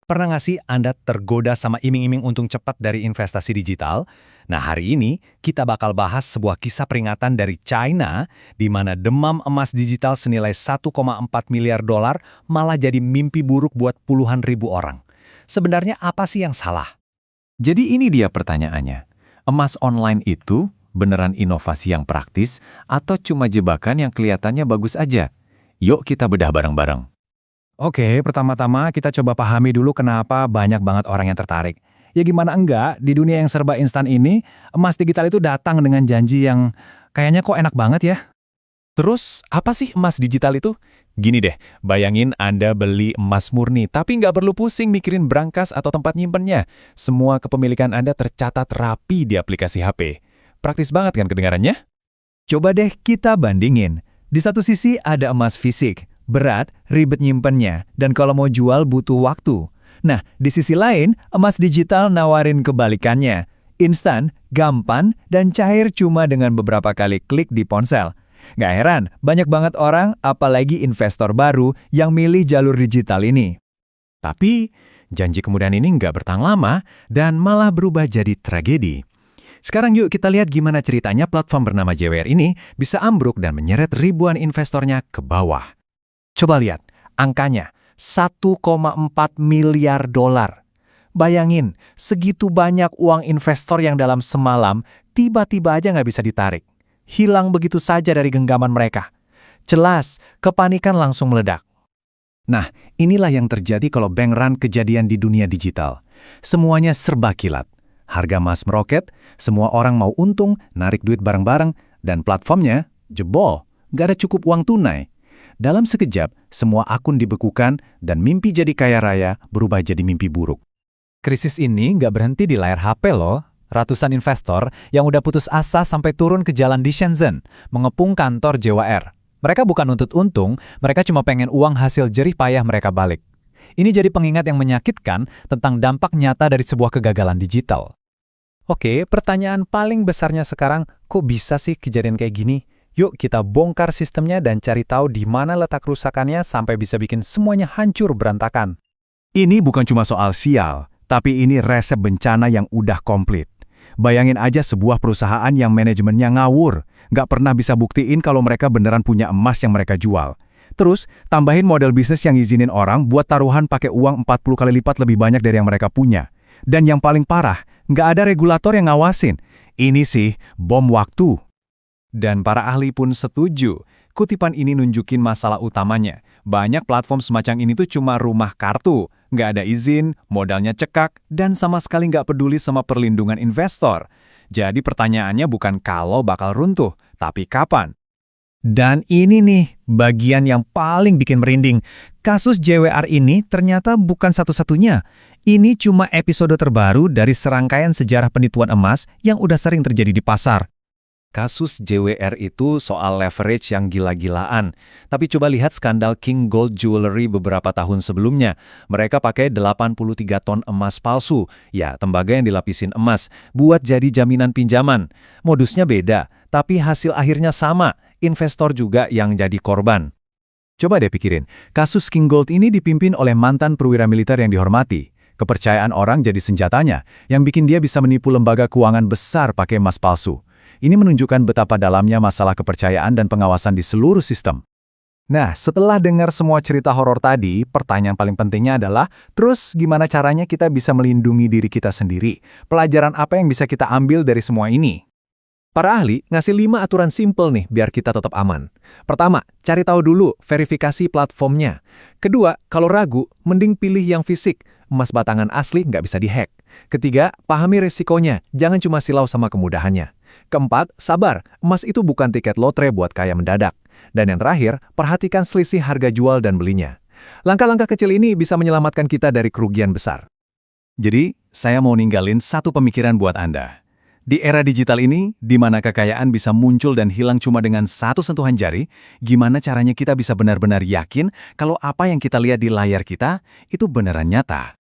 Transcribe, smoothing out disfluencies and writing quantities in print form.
Pernah nggak sih Anda tergoda sama iming-iming untung cepat dari investasi digital? Nah, hari ini kita bakal bahas sebuah kisah peringatan dari China di mana demam emas digital senilai 1,4 miliar dolar malah jadi mimpi buruk buat puluhan ribu orang. Sebenarnya apa sih yang salah? Jadi ini dia pertanyaannya. Emas online itu beneran inovasi yang praktis atau cuma jebakan yang kelihatannya bagus aja? Yuk kita bedah bareng-bareng. Oke, pertama-tama kita coba pahami dulu kenapa banyak banget orang yang tertarik. Ya gimana enggak, di dunia yang serba instan ini, emas digital itu datang dengan janji yang kayaknya kok enak banget ya. Terus, apa sih emas digital itu? Gini deh, bayangin Anda beli emas murni, tapi nggak perlu pusing mikirin brankas atau tempat nyimpennya. Semua kepemilikan Anda tercatat rapi di aplikasi HP. Praktis banget kan kedengarannya? Coba deh kita bandingin. Di satu sisi ada emas fisik, berat, ribet nyimpennya, dan kalau mau jual butuh waktu. Nah, di sisi lain, emas digital nawarin kebalikannya. Instan, gampang, dan cair cuma dengan beberapa kali klik di ponsel. Nggak heran, banyak banget orang, apalagi investor baru, yang milih jalur digital ini. Tapi, janji kemudahan ini nggak bertahan lama, dan malah berubah jadi tragedi. Sekarang yuk kita lihat gimana ceritanya platform bernama JWR ini bisa ambruk dan menyeret ribuan investornya ke bawah. Coba lihat, angkanya 1,4 miliar dolar. Bayangin, segitu banyak uang investor yang dalam semalam tiba-tiba aja nggak bisa ditarik. Hilang begitu saja dari genggaman mereka. Jelas, kepanikan langsung meledak. Nah, inilah yang terjadi kalau bank run kejadian di dunia digital. Semuanya serba kilat. Harga emas meroket, semua orang mau untung, narik duit bareng-bareng, dan platformnya jebol, nggak ada cukup uang tunai. Dalam sekejap, semua akun dibekukan dan mimpi jadi kaya raya berubah jadi mimpi buruk. Krisis ini nggak berhenti di layar HP loh. Ratusan investor yang udah putus asa sampai turun ke jalan di Shenzhen, mengepung kantor JWR. Mereka bukan nuntut untung, mereka cuma pengen uang hasil jerih payah mereka balik. Ini jadi pengingat yang menyakitkan tentang dampak nyata dari sebuah kegagalan digital. Oke, pertanyaan paling besarnya sekarang, kok bisa sih kejadian kayak gini? Yuk kita bongkar sistemnya dan cari tahu di mana letak kerusakannya sampai bisa bikin semuanya hancur berantakan. Ini bukan cuma soal sial, tapi ini resep bencana yang udah komplit. Bayangin aja sebuah perusahaan yang manajemennya ngawur, nggak pernah bisa buktiin kalau mereka beneran punya emas yang mereka jual. Terus, tambahin model bisnis yang izinin orang buat taruhan pakai uang 40 kali lipat lebih banyak dari yang mereka punya. Dan yang paling parah, nggak ada regulator yang ngawasin. Ini sih bom waktu. Dan para ahli pun setuju. Kutipan ini nunjukin masalah utamanya. Banyak platform semacam ini tuh cuma rumah kartu. Nggak ada izin, modalnya cekak, dan sama sekali nggak peduli sama perlindungan investor. Jadi pertanyaannya bukan kalau bakal runtuh, tapi kapan. Dan ini nih, bagian yang paling bikin merinding. Kasus JWR ini ternyata bukan satu-satunya. Ini cuma episode terbaru dari serangkaian sejarah penipuan emas yang udah sering terjadi di pasar. Kasus JWR itu soal leverage yang gila-gilaan. Tapi coba lihat skandal King Gold Jewelry beberapa tahun sebelumnya. Mereka pakai 83 ton emas palsu, ya tembaga yang dilapisin emas, buat jadi jaminan pinjaman. Modusnya beda, tapi hasil akhirnya sama. Investor juga yang jadi korban. Coba deh pikirin, kasus King Gold ini dipimpin oleh mantan perwira militer yang dihormati. Kepercayaan orang jadi senjatanya, yang bikin dia bisa menipu lembaga keuangan besar pakai emas palsu. Ini menunjukkan betapa dalamnya masalah kepercayaan dan pengawasan di seluruh sistem. Nah, setelah dengar semua cerita horor tadi, pertanyaan paling pentingnya adalah, terus gimana caranya kita bisa melindungi diri kita sendiri? Pelajaran apa yang bisa kita ambil dari semua ini? Para ahli ngasih 5 aturan simple nih biar kita tetap aman. Pertama, cari tahu dulu verifikasi platformnya. Kedua, kalau ragu, mending pilih yang fisik. Emas batangan asli nggak bisa dihack. Ketiga, pahami risikonya, jangan cuma silau sama kemudahannya. Keempat, sabar, emas itu bukan tiket lotre buat kaya mendadak. Dan yang terakhir, perhatikan selisih harga jual dan belinya. Langkah-langkah kecil ini bisa menyelamatkan kita dari kerugian besar. Jadi, saya mau ninggalin satu pemikiran buat Anda. Di era digital ini, di mana kekayaan bisa muncul dan hilang cuma dengan satu sentuhan jari, gimana caranya kita bisa benar-benar yakin kalau apa yang kita lihat di layar kita itu beneran nyata?